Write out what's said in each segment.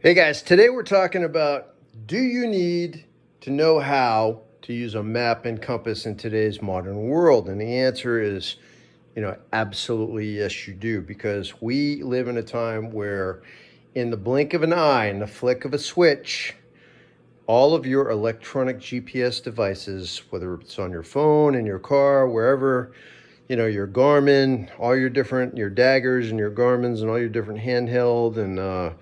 Hey guys, today we're talking about, do you need to know how to use a map and compass in today's modern world? And the answer is, absolutely yes, you do, because we live in a time where in the blink of an eye, in the flick of a switch, all of your electronic GPS devices, whether it's on your phone, in your car, wherever, your Garmin, all your daggers and your Garmins and all your different handheld and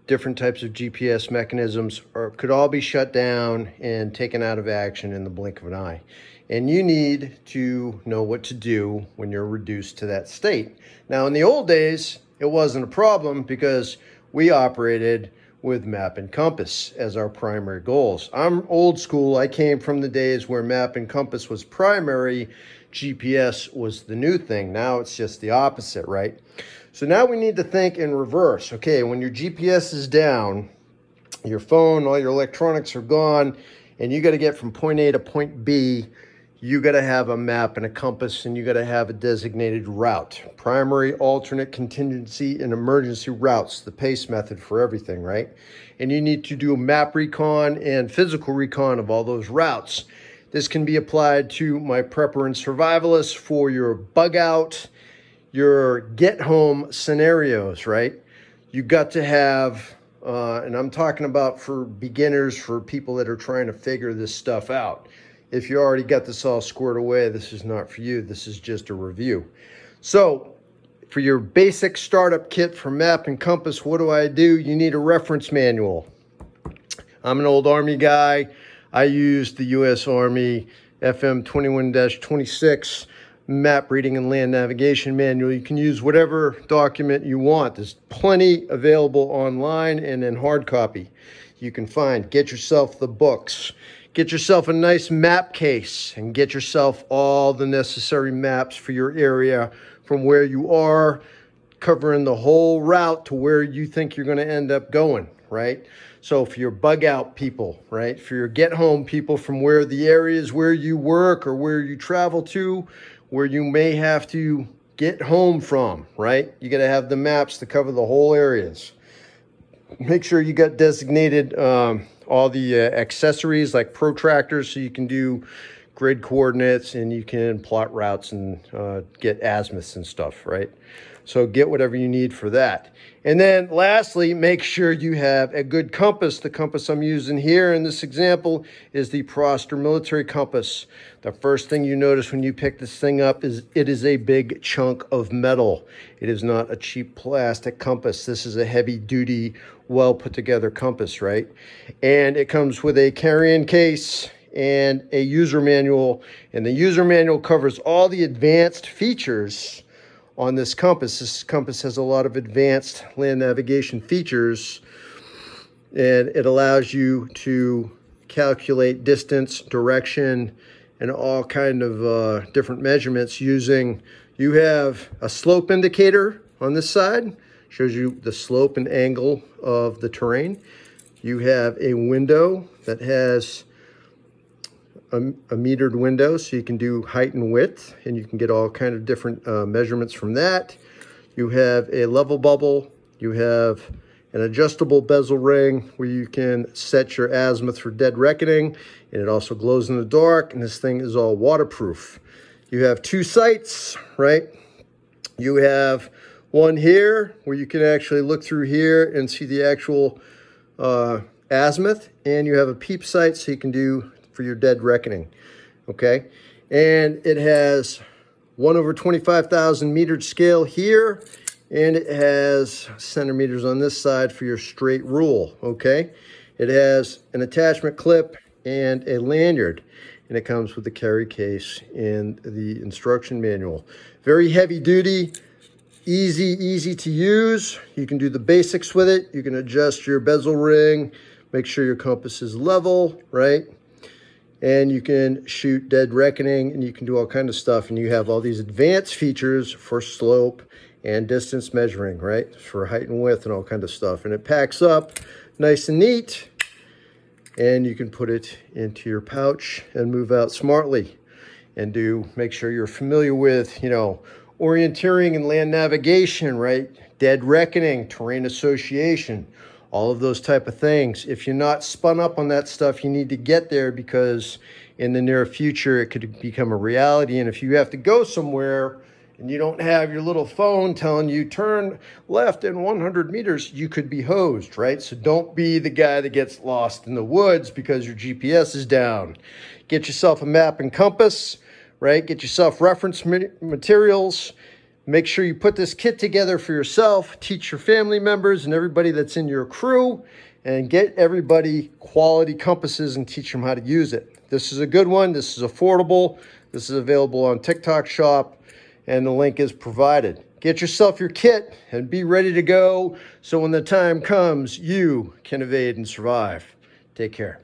different types of GPS mechanisms could all be shut down and taken out of action in the blink of an eye. And you need to know what to do when you're reduced to that state. Now, in the old days, it wasn't a problem because we operated with map and compass as our primary goals. I'm old school. I came from the days where map and compass was primary, GPS was the new thing. Now it's just the opposite, right? So now we need to think in reverse. Okay, when your GPS is down, your phone, all your electronics are gone, and you got to get from point A to point B, you got to have a map and a compass, and you got to have a designated route. Primary, alternate, contingency, and emergency routes, the PACE method for everything, right? And you need to do a map recon and physical recon of all those routes. This can be applied to my prepper and survivalists for your bug out, your get home scenarios, right? You got to have, and I'm talking about for beginners, for people that are trying to figure this stuff out. If you already got this all squared away, this is not for you. This is just a review. So for your basic startup kit for map and compass, what do? You need a reference manual. I'm an old Army guy. I used the U.S. Army FM 21-26 map reading and land navigation manual. You can use whatever document you want. There's plenty available online and in hard copy. You can find, get yourself the books, get yourself a nice map case, and get yourself all the necessary maps for your area from where you are, covering the whole route to where you think you're going to end up going, right? So for your bug out people, right? For your get home people, from where the areas where you work or where you travel to, where you may have to get home from, right? You got to have the maps to cover the whole areas. Make sure you got designated all the accessories like protractors so you can do grid coordinates and you can plot routes and get azimuths and stuff, right? So get whatever you need for that. And then lastly, make sure you have a good compass. The compass I'm using here in this example is the Proster Military Compass. The first thing you notice when you pick this thing up is it is a big chunk of metal. It is not a cheap plastic compass. This is a heavy duty, well put together compass, right? And it comes with a carry-in case and a user manual. And the user manual covers all the advanced features on this compass. This compass has a lot of advanced land navigation features, and it allows you to calculate distance, direction, and all kind of different measurements using, you have a slope indicator on this side, shows you the slope and angle of the terrain. You have a window that has a metered window, so you can do height and width, and you can get all kind of different measurements from that. You have a level bubble. You have an adjustable bezel ring where you can set your azimuth for dead reckoning, and it also glows in the dark, and this thing is all waterproof. You have two sights, right? You have one here where you can actually look through here and see the actual azimuth, and you have a peep sight so you can do for your dead reckoning, okay? And it has 1/25,000 metered scale here, and it has centimeters on this side for your straight rule, okay? It has an attachment clip and a lanyard, and it comes with the carry case and the instruction manual. Very heavy duty, easy to use. You can do the basics with it. You can adjust your bezel ring, make sure your compass is level, right? And you can shoot dead reckoning, and you can do all kind of stuff, and you have all these advanced features for slope and distance measuring, right? For height and width and all kind of stuff. And it packs up nice and neat, and you can put it into your pouch and move out smartly and make sure you're familiar with, orienteering and land navigation, right? Dead reckoning, terrain association, all of those type of things. If you're not spun up on that stuff, you need to get there, because in the near future, it could become a reality. And if you have to go somewhere and you don't have your little phone telling you turn left in 100 meters, you could be hosed, right? So don't be the guy that gets lost in the woods because your GPS is down. Get yourself a map and compass, right? Get yourself reference materials. Make sure you put this kit together for yourself. Teach your family members and everybody that's in your crew, and get everybody quality compasses and teach them how to use it. This is a good one. This is affordable. This is available on TikTok Shop, and the link is provided. Get yourself your kit and be ready to go, so when the time comes, you can evade and survive. Take care.